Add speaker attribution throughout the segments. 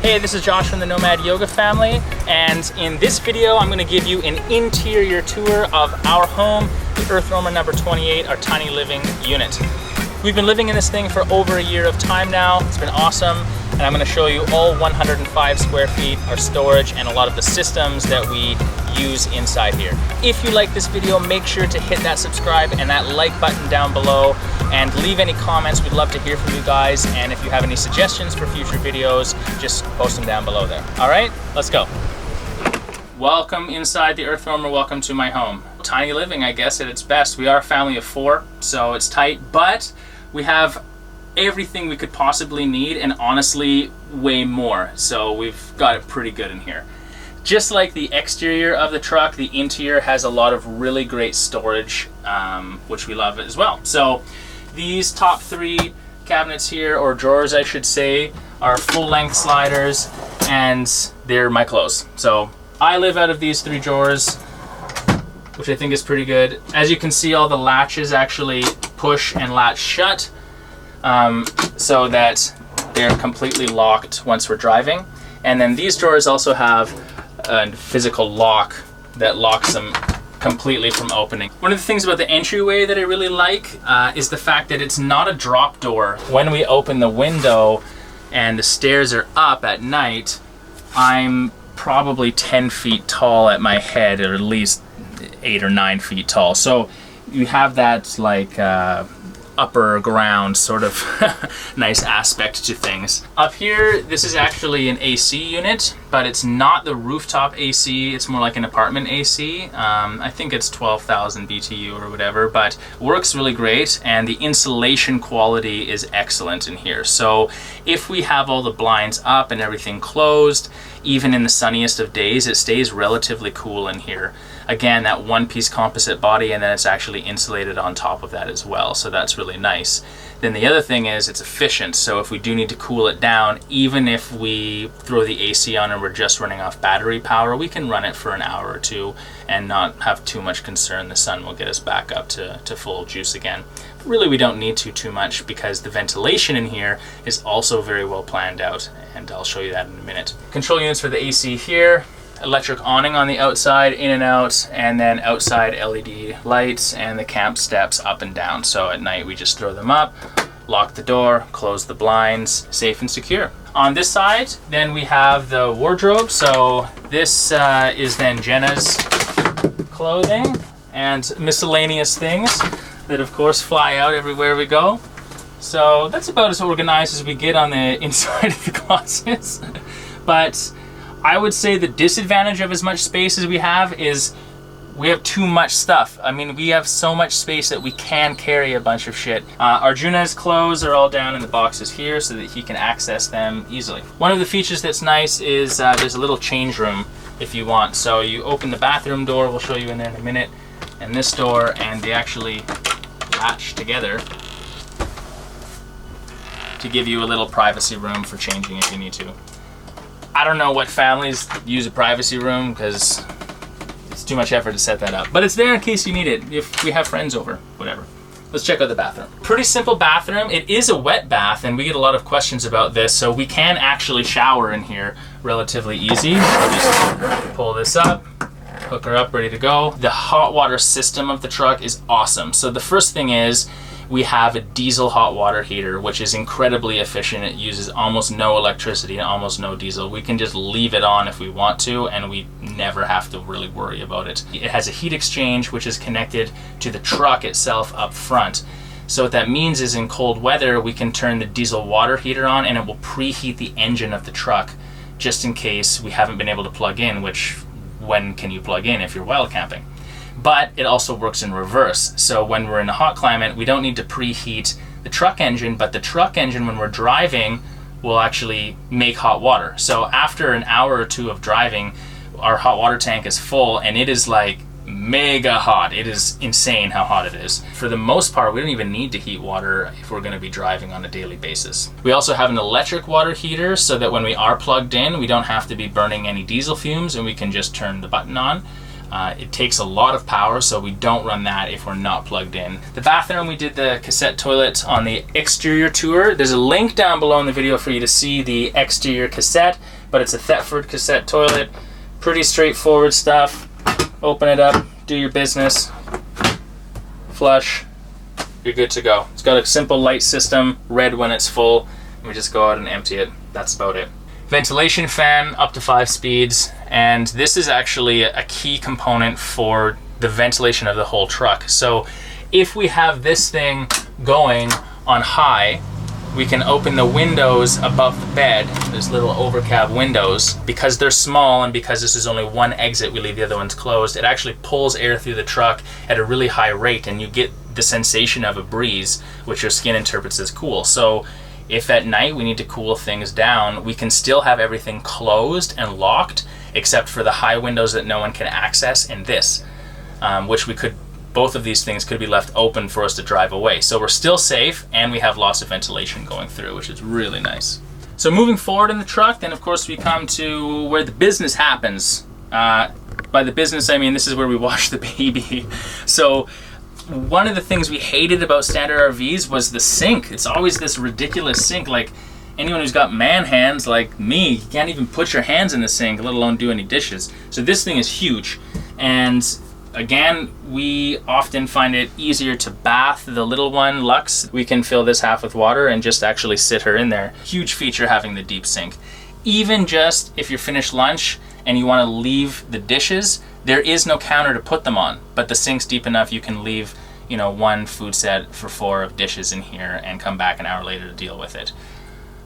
Speaker 1: Hey, this is Josh from the Nomad Yoga family, and in this video I'm going to give you an interior tour of our home, the Earthroamer number 28, our tiny living unit. We've been living in this thing for over a year of time now. It's been awesome, and I'm going to show you all 105 square feet, our storage, and a lot of the systems that we use inside here. If you like this video, make sure to hit that subscribe and that like button down below, and leave any comments. We'd love to hear from you guys, and if you have any suggestions for future videos, just post them down below there. All right, let's go. Welcome inside the Earthroamer. Welcome to my home. Tiny living, I guess, at its best. We are a family of 4, so it's tight, but we have everything we could possibly need, and honestly, way more. So we've got it pretty good in here. Just like the exterior of the truck, the interior has a lot of really great storage, which we love as well. So these top 3 cabinets here, or drawers I should say, are full-length sliders, and they're my clothes. So I live out of these 3 drawers, which I think is pretty good. As you can see, all the latches actually push and latch shut, so that they're completely locked once we're driving. And then these drawers also have a physical lock that locks them completely from opening. One of the things about the entryway that I really like is the fact that it's not a drop door. When we open the window and the stairs are up at night, I'm probably 10 feet tall at my head, or at least 8 or 9 feet tall. So you have that like upper ground sort of nice aspect to things. Up here, this is actually an AC unit, but it's not the rooftop AC. It's more like an apartment AC. I think it's 12,000 BTU or whatever, but works really great, and the insulation quality is excellent in here. So if we have all the blinds up and everything closed, even in the sunniest of days, it stays relatively cool in here. Again, that one-piece composite body, and then it's actually insulated on top of that as well, so that's really nice. Then the other thing is it's efficient, so if we do need to cool it down, even if we throw the AC on and we're just running off battery power, we can run it for an hour or 2 and not have too much concern the sun will get us back up to full juice again. But really, we don't need too much, because the ventilation in here is also very well planned out, and I'll show you that in a minute. Control units for the AC here. Electric awning on the outside, in and out, and then outside LED lights, and the camp steps up and down. So at night we just throw them up, lock the door, close the blinds, safe and secure. On this side, then we have the wardrobe. So this is then Jenna's clothing and miscellaneous things that of course fly out everywhere we go. So that's about as organized as we get on the inside of the closets. But I would say the disadvantage of as much space as we have is we have too much stuff. I mean, we have so much space that we can carry a bunch of shit. Arjuna's clothes are all down in the boxes here so that he can access them easily. One of the features that's nice is there's a little change room if you want. So you open the bathroom door, we'll show you in there in a minute, and this door, and they actually latch together to give you a little privacy room for changing if you need to. I don't know what families use a privacy room, because it's too much effort to set that up. But it's there in case you need it, if we have friends over, whatever. Let's check out the bathroom. Pretty simple bathroom. It is a wet bath, and we get a lot of questions about this, so we can actually shower in here relatively easy. We'll just pull this up, hook her up, ready to go. The hot water system of the truck is awesome. So the first thing is, we have a diesel hot water heater, which is incredibly efficient. It uses almost no electricity and almost no diesel. We can just leave it on if we want to, and we never have to really worry about it. It has a heat exchange, which is connected to the truck itself up front. So what that means is in cold weather, we can turn the diesel water heater on, and it will preheat the engine of the truck, just in case we haven't been able to plug in, which when can you plug in if you're wild camping? But it also works in reverse. So when we're in a hot climate, we don't need to preheat the truck engine, but the truck engine, when we're driving, will actually make hot water. So after an hour or 2 of driving, our hot water tank is full, and it is like mega hot. It is insane how hot it is. For the most part, we don't even need to heat water if we're going to be driving on a daily basis. We also have an electric water heater, so that when we are plugged in, we don't have to be burning any diesel fumes, and we can just turn the button on. It takes a lot of power, so we don't run that if we're not plugged in. The bathroom, we did the cassette toilet on the exterior tour. There's a link down below in the video for you to see the exterior cassette, but it's a Thetford cassette toilet. Pretty straightforward stuff. Open it up, do your business, flush, you're good to go. It's got a simple light system, red when it's full, and we just go out and empty it. That's about it. Ventilation fan up to 5 speeds, and this is actually a key component for the ventilation of the whole truck. So if we have this thing going on high, we can open the windows above the bed. There's little overcab windows. Because they're small and because this is only one exit, we leave the other ones closed, it actually pulls air through the truck at a really high rate, and you get the sensation of a breeze, which your skin interprets as cool. So if at night we need to cool things down, we can still have everything closed and locked, except for the high windows that no one can access, and this, which we could, both of these things could be left open for us to drive away. So we're still safe, and we have lots of ventilation going through, which is really nice. So moving forward in the truck, then of course we come to where the business happens. By the business, I mean this is where we wash the baby. So one of the things we hated about standard RVs was the sink. It's always this ridiculous sink. Like, anyone who's got man hands like me, you can't even put your hands in the sink, let alone do any dishes. So this thing is huge. And again, we often find it easier to bath the little one, Lux. We can fill this half with water and just actually sit her in there. Huge feature having the deep sink. Even just if you're finished lunch and you want to leave the dishes, there is no counter to put them on, but the sink's deep enough you can leave, you know, one food set for 4 of dishes in here and come back an hour later to deal with it.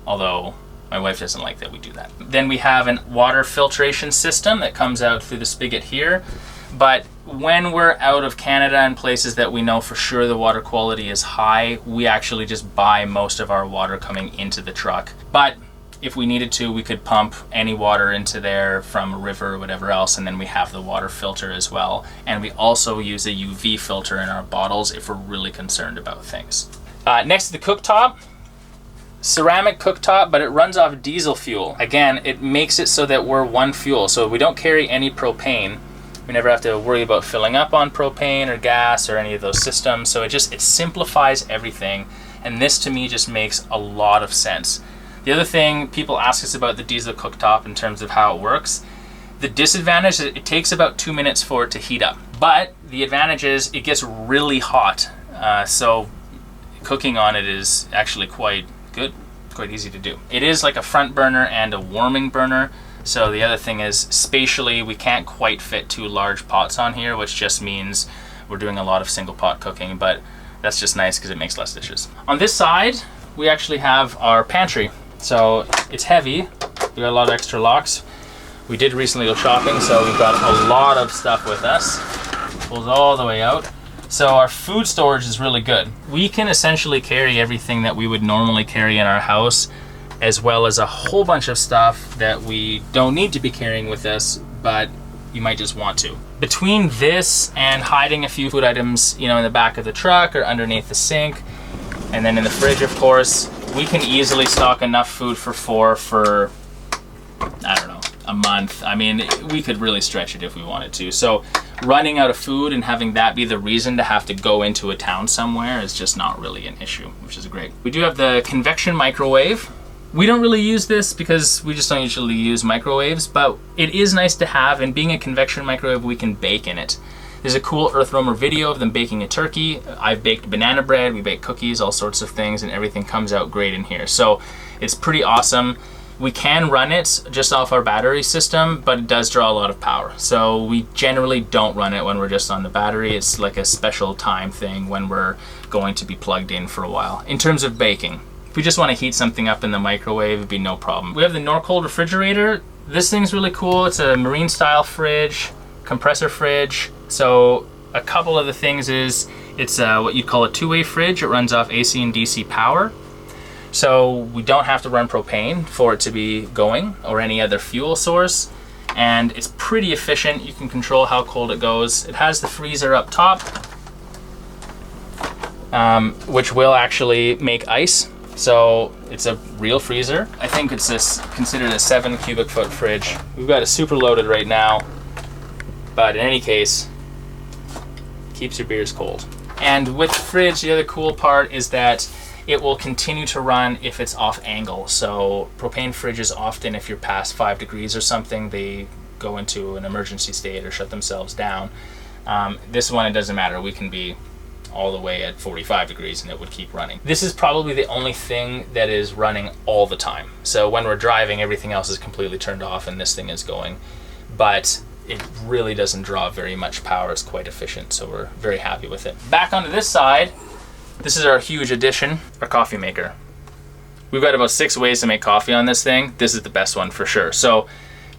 Speaker 1: Although my wife doesn't like that we do that. Then we have a water filtration system that comes out through the spigot here. But when we're out of Canada and places that we know for sure the water quality is high, we actually just buy most of our water coming into the truck. But if we needed to, we could pump any water into there from a river or whatever else, and then we have the water filter as well. And we also use a UV filter in our bottles if we're really concerned about things. Next to the cooktop, ceramic cooktop, but it runs off diesel fuel. Again, it makes it so that we're one fuel, so we don't carry any propane. We never have to worry about filling up on propane or gas or any of those systems. So it simplifies everything. And this to me just makes a lot of sense. The other thing people ask us about the diesel cooktop in terms of how it works, the disadvantage is it takes about 2 minutes for it to heat up. But the advantage is it gets really hot. So cooking on it is actually quite good, quite easy to do. It is like a front burner and a warming burner. So the other thing is spatially we can't quite fit 2 large pots on here, which just means we're doing a lot of single pot cooking, but that's just nice because it makes less dishes. On this side, we actually have our pantry. So it's heavy, we got a lot of extra locks. We did recently go shopping, so we've got a lot of stuff with us. Pulls all the way out. So our food storage is really good. We can essentially carry everything that we would normally carry in our house, as well as a whole bunch of stuff that we don't need to be carrying with us, but you might just want to. Between this and hiding a few food items, you know, in the back of the truck or underneath the sink, and then in the fridge, of course, we can easily stock enough food for 4 for, I don't know, a month. I mean, we could really stretch it if we wanted to. So running out of food and having that be the reason to have to go into a town somewhere is just not really an issue, which is great. We do have the convection microwave. We don't really use this because we just don't usually use microwaves, but it is nice to have, and being a convection microwave, we can bake in it. There's a cool Earthroamer video of them baking a turkey. I've baked banana bread, we bake cookies, all sorts of things, and everything comes out great in here. So it's pretty awesome. We can run it just off our battery system, but it does draw a lot of power. So we generally don't run it when we're just on the battery. It's like a special time thing when we're going to be plugged in for a while. In terms of baking, if we just want to heat something up in the microwave, it'd be no problem. We have the Norcold refrigerator. This thing's really cool. It's a marine style fridge, compressor fridge. So a couple of the things is it's what you'd call a 2-way fridge. It runs off AC and DC power. So we don't have to run propane for it to be going or any other fuel source. And it's pretty efficient. You can control how cold it goes. It has the freezer up top, which will actually make ice. So it's a real freezer. I think it's considered a 7 cubic foot fridge. We've got it super loaded right now. But in any case, keeps your beers cold. And with the fridge, the other cool part is that it will continue to run if it's off angle. So propane fridges often, if you're past 5 degrees or something, they go into an emergency state or shut themselves down. This one, it doesn't matter. We can be all the way at 45 degrees and it would keep running. This is probably the only thing that is running all the time. So when we're driving, everything else is completely turned off and this thing is going. But it really doesn't draw very much power. It's quite efficient, so we're very happy with it. Back onto this side, this is our huge addition, our coffee maker. We've got about 6 ways to make coffee on this thing. This is the best one for sure. So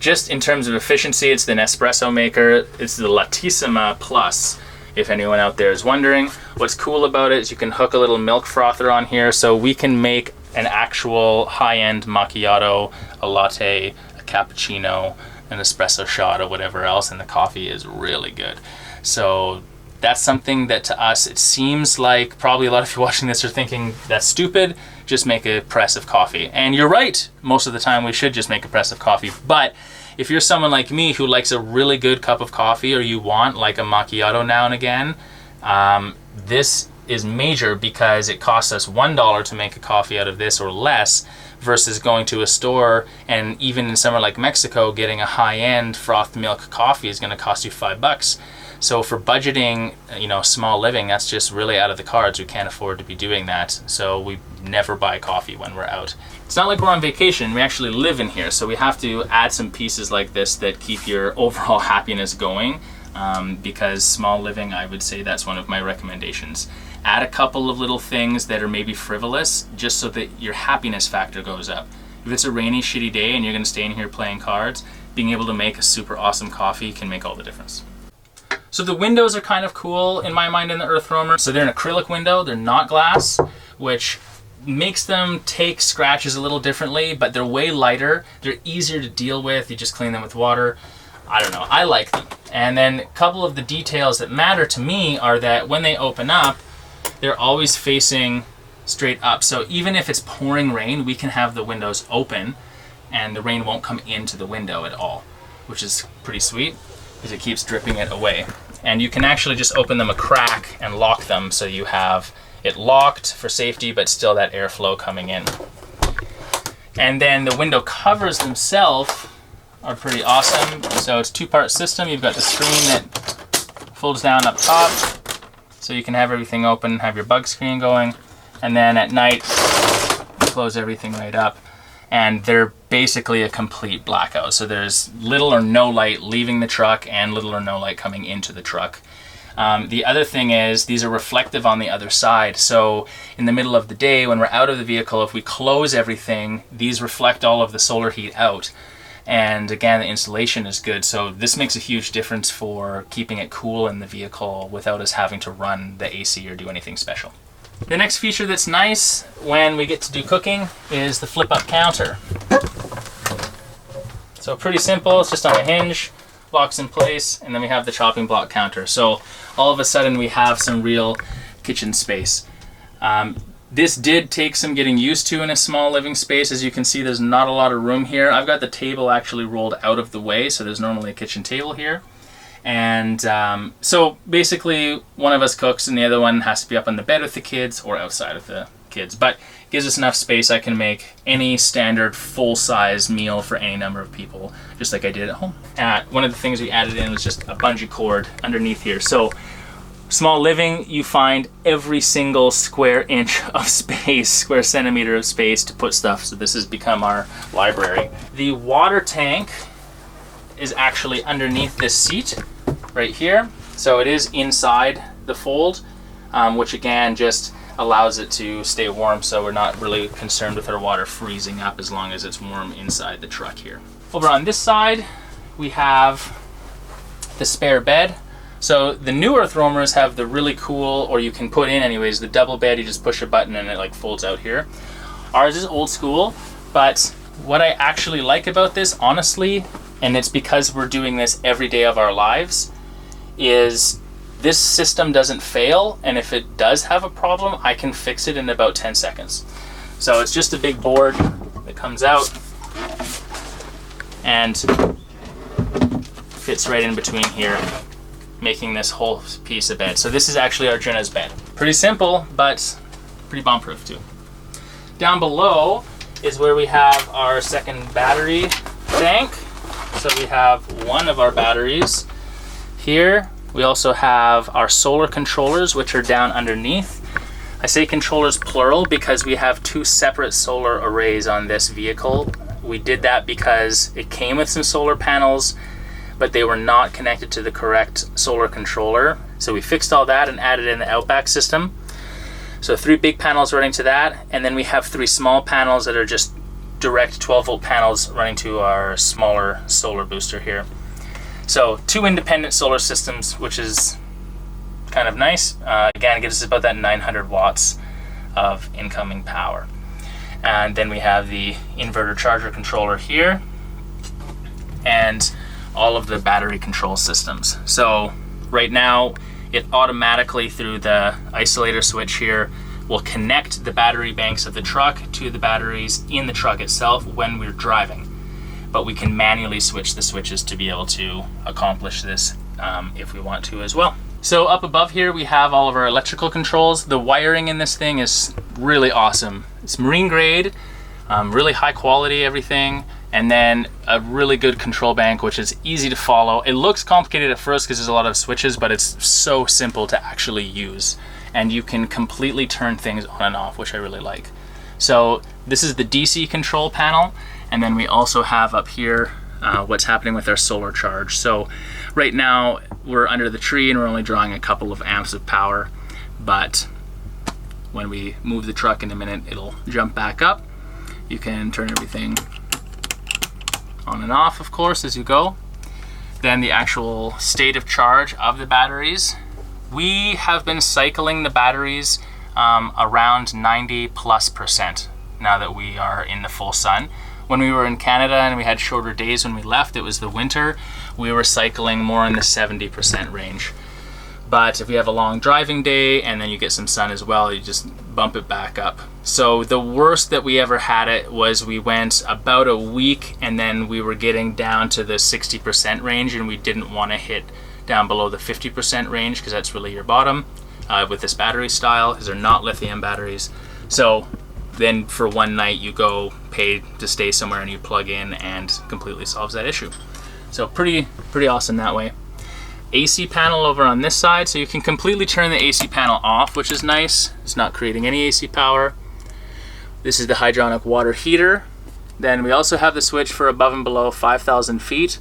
Speaker 1: just in terms of efficiency, it's the Nespresso maker. It's the Latissima Plus, if anyone out there is wondering. What's cool about it is you can hook a little milk frother on here, so we can make an actual high-end macchiato, a latte, a cappuccino, an espresso shot, or whatever else, and the coffee is really good. So that's something that to us, it seems like probably a lot of you watching this are thinking that's stupid, just make a press of coffee. And you're right, most of the time we should just make a press of coffee. But if you're someone like me who likes a really good cup of coffee, or you want like a macchiato now and again, this is major because it costs us $1 to make a coffee out of this or less, versus going to a store, and even in somewhere like Mexico, getting a high-end frothed milk coffee is going to cost you $5. So for budgeting, small living, that's just really out of the cards. We can't afford to be doing that. So we never buy coffee when we're out. It's not like we're on vacation. We actually live in here. So we have to add some pieces like this that keep your overall happiness going. Because small living, I would say that's one of my recommendations. Add a couple of little things that are maybe frivolous, just so that your happiness factor goes up. If it's a rainy, shitty day and you're going to stay in here playing cards, being able to make a super awesome coffee can make all the difference. So the windows are kind of cool in my mind in the Earthroamer. So they're an acrylic window, they're not glass, which makes them take scratches a little differently, but they're way lighter, they're easier to deal with, you just clean them with water. I don't know, I like them. And then a couple of the details that matter to me are that when they open up, they're always facing straight up. So even if it's pouring rain, we can have the windows open and the rain won't come into the window at all, which is pretty sweet because it keeps dripping it away. And you can actually just open them a crack and lock them, so you have it locked for safety, but still that airflow coming in. And then the window covers themselves are pretty awesome. So it's a 2-part system. You've got the screen that folds down up top, so you can have everything open, have your bug screen going, and then at night, you close everything right up. And they're basically a complete blackout. So there's little or no light leaving the truck and little or no light coming into the truck. The other thing is these are reflective on the other side. So in the middle of the day when we're out of the vehicle, if we close everything, these reflect all of the solar heat out. And again, the insulation is good. So this makes a huge difference for keeping it cool in the vehicle without us having to run the AC or do anything special. The next feature that's nice when we get to do cooking is the flip-up counter. So pretty simple, it's just on a hinge, locks in place, and then we have the chopping block counter. So all of a sudden we have some real kitchen space. This did take some getting used to in a small living space. As you can see, there's not a lot of room here. I've got the table actually rolled out of the way, so there's normally a kitchen table here. And so basically one of us cooks and the other one has to be up on the bed with the kids or outside with the kids. But it gives us enough space. I can make any standard full-size meal for any number of people, just like I did at home. One of the things we added in was just a bungee cord underneath here. So small living, you find every single square inch of space, square centimeter of space to put stuff. So this has become our library. The water tank is actually underneath this seat right here. So it is inside the fold, which again just allows it to stay warm, so we're not really concerned with our water freezing up as long as it's warm inside the truck here. Over on this side, we have the spare bed. So the new Earthroamers have the really cool, or you can put in anyways, the double bed. You just push a button and it like folds out here. Ours is old school, but what I actually like about this, honestly, and it's because we're doing this every day of our lives, is this system doesn't fail, and if it does have a problem, I can fix it in about 10 seconds. So it's just a big board that comes out and fits right in between here, making this whole piece a bed. So this is actually our Junna's bed. Pretty simple, but pretty bomb-proof too. Down below is where we have our second battery bank. So we have one of our batteries here. We also have our solar controllers, which are down underneath. I say controllers plural because we have two separate solar arrays on this vehicle. We did that because it came with some solar panels, but they were not connected to the correct solar controller. So we fixed all that and added in the Outback system. So 3 big panels running to that, and then we have 3 small panels that are just direct 12-volt panels running to our smaller solar booster here. So 2 independent solar systems, which is kind of nice. Again, it gives us about that 900 watts of incoming power. And then we have the inverter charger controller here and all of the battery control systems. So right now it automatically, through the isolator switch here, will connect the battery banks of the truck to the batteries in the truck itself when we're driving. But we can manually switch the switches to be able to accomplish this if we want to as well. So up above here we have all of our electrical controls. The wiring in this thing is really awesome. It's marine grade, really high quality everything, and then a really good control bank which is easy to follow. It looks complicated at first because there's a lot of switches, but it's so simple to actually use. And you can completely turn things on and off, which I really like. So this is the DC control panel, and then we also have up here what's happening with our solar charge. So right now we're under the tree and we're only drawing a couple of amps of power, but when we move the truck in a minute it'll jump back up. You can turn everything on and off, of course, as you go. Then the actual state of charge of the batteries. We have been cycling the batteries around 90+% now that we are in the full sun. When we were in Canada and we had shorter days when we left, it was the winter, we were cycling more in the 70% range. But if we have a long driving day and then you get some sun as well, you just bump it back up. So the worst that we ever had it was we went about a week and then we were getting down to the 60% range, and we didn't want to hit down below the 50% range because that's really your bottom with this battery style, because they're not lithium batteries. So then for one night you go pay to stay somewhere and you plug in, and completely solves that issue. So pretty awesome that way. AC panel over on this side, so you can completely turn the AC panel off, which is nice. It's not creating any AC power. This is the hydronic water heater. Then we also have the switch for above and below 5,000 feet.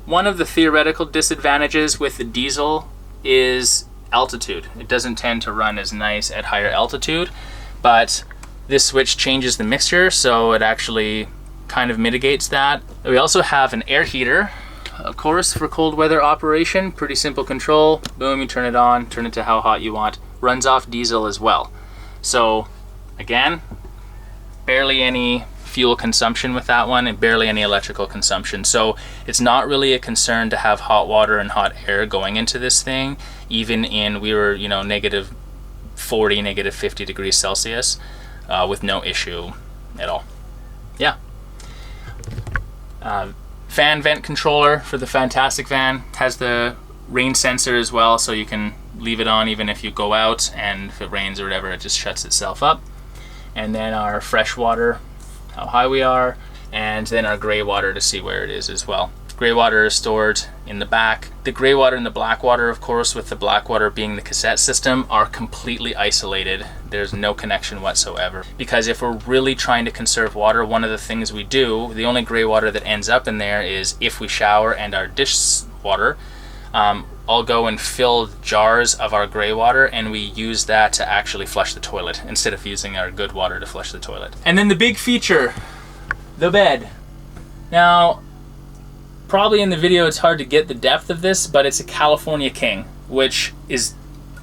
Speaker 1: One of the theoretical disadvantages with the diesel is altitude. It doesn't tend to run as nice at higher altitude, but this switch changes the mixture, so it actually kind of mitigates that. We also have an air heater, of course, for cold weather operation. Pretty simple control. Boom, you turn it on, turn it to how hot you want. Runs off diesel as well. So again, barely any fuel consumption with that one, and barely any electrical consumption. So it's not really a concern to have hot water and hot air going into this thing, even in, we were, negative 40, negative 50 degrees Celsius, with no issue at all. Yeah. Fan vent controller for the Fantastic van. Has the rain sensor as well, so you can leave it on even if you go out, and if it rains or whatever, it just shuts itself up. And then our fresh water, how high we are, and then our gray water to see where it is as well. Gray water is stored in the back. The gray water and the black water, of course, with the black water being the cassette system, are completely isolated. There's no connection whatsoever. Because if we're really trying to conserve water, one of the things we do, the only gray water that ends up in there is if we shower and our dish water. I'll go and fill jars of our gray water, and we use that to actually flush the toilet instead of using our good water to flush the toilet. And then the big feature, the bed. Now, probably in the video it's hard to get the depth of this, but it's a California King, which is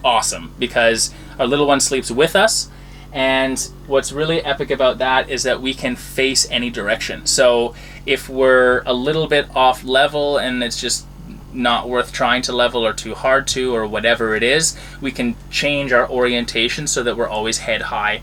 Speaker 1: awesome because our little one sleeps with us, and what's really epic about that is that we can face any direction. So if we're a little bit off level and it's just not worth trying to level or too hard to, or whatever it is, we can change our orientation so that we're always head high.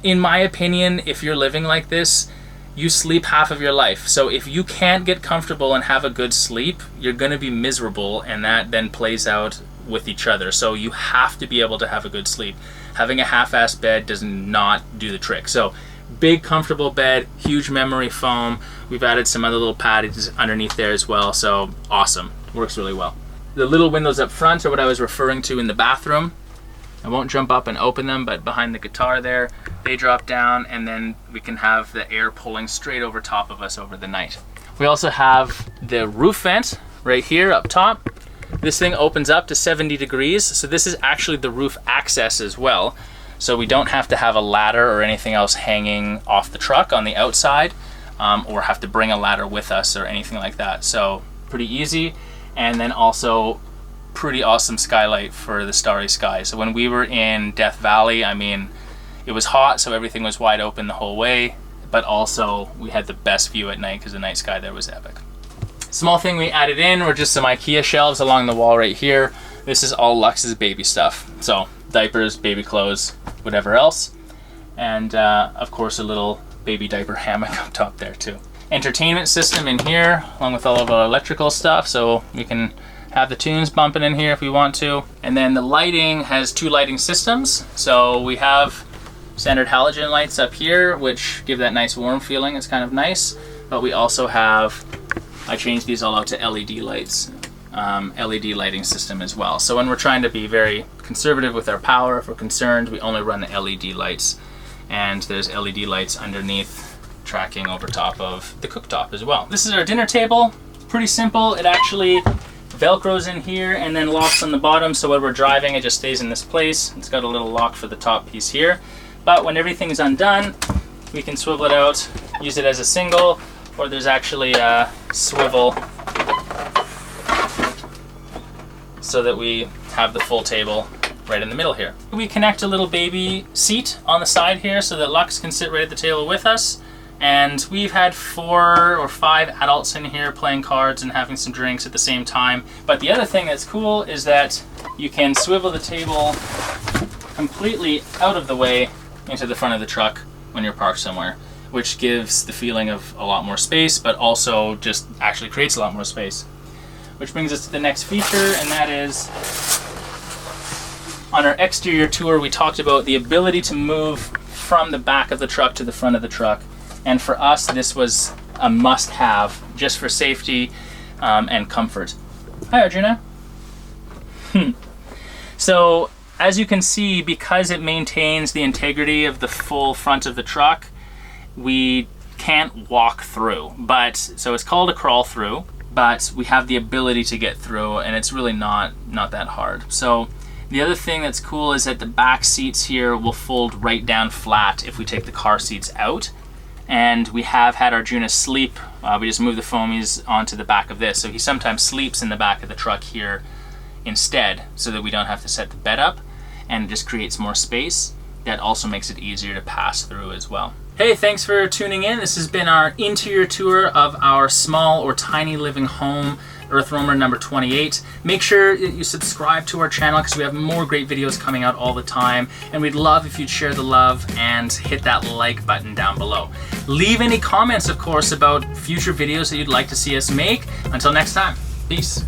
Speaker 1: In my opinion, if you're living like this, you sleep half of your life. So if you can't get comfortable and have a good sleep, you're gonna be miserable, and that then plays out with each other. So you have to be able to have a good sleep. Having a half-assed bed does not do the trick. So big comfortable bed, huge memory foam. We've added some other little pads underneath there as well. So awesome, works really well. The little windows up front are what I was referring to in the bathroom. I won't jump up and open them, but behind the guitar there, they drop down, and then we can have the air pulling straight over top of us over the night. We also have the roof vent right here up top. This thing opens up to 70 degrees, so this is actually the roof access as well. So we don't have to have a ladder or anything else hanging off the truck on the outside, or have to bring a ladder with us or anything like that. So pretty easy, and then also pretty awesome skylight for the starry sky. So when we were in Death Valley, I mean, it was hot, so everything was wide open the whole way, but also we had the best view at night because the night sky there was epic. Small thing we added in were just some IKEA shelves along the wall right here. This is all Lux's baby stuff. So diapers, baby clothes, whatever else. And of course a little baby diaper hammock up top there too. Entertainment system in here, along with all of our electrical stuff, so we can have the tunes bumping in here if we want to. And then the lighting has two lighting systems. So we have standard halogen lights up here, which give that nice warm feeling. It's kind of nice. But we also have, I changed these all out to LED lights, LED lighting system as well. So when we're trying to be very conservative with our power, if we're concerned, we only run the LED lights. And there's LED lights underneath, tracking over top of the cooktop as well. This is our dinner table. Pretty simple. It actually Velcros in here and then locks on the bottom, so when we're driving it just stays in this place. It's got a little lock for the top piece here, but when everything's undone we can swivel it out, use it as a single, or there's actually a swivel so that we have the full table right in the middle here. We connect a little baby seat on the side here so that Lux can sit right at the table with us. And we've had 4 or 5 adults in here playing cards and having some drinks at the same time. But the other thing that's cool is that you can swivel the table completely out of the way into the front of the truck when you're parked somewhere, which gives the feeling of a lot more space, but also just actually creates a lot more space. Which brings us to the next feature, and that is, on our exterior tour, we talked about the ability to move from the back of the truck to the front of the truck. And for us, this was a must-have just for safety and comfort. Hi, Arjuna. So, as you can see, because it maintains the integrity of the full front of the truck, we can't walk through. So it's called a crawl through, but we have the ability to get through, and it's really not that hard. So the other thing that's cool is that the back seats here will fold right down flat if we take the car seats out. And we have had Arjuna sleep. We just move the foamies onto the back of this. So he sometimes sleeps in the back of the truck here instead, so that we don't have to set the bed up, and it just creates more space. That also makes it easier to pass through as well. Hey, thanks for tuning in. This has been our interior tour of our small or tiny living home, Earthroamer number 28. Make sure that you subscribe to our channel because we have more great videos coming out all the time, and we'd love if you'd share the love and hit that like button down below. Leave any comments, of course, about future videos that you'd like to see us make. Until next time, peace.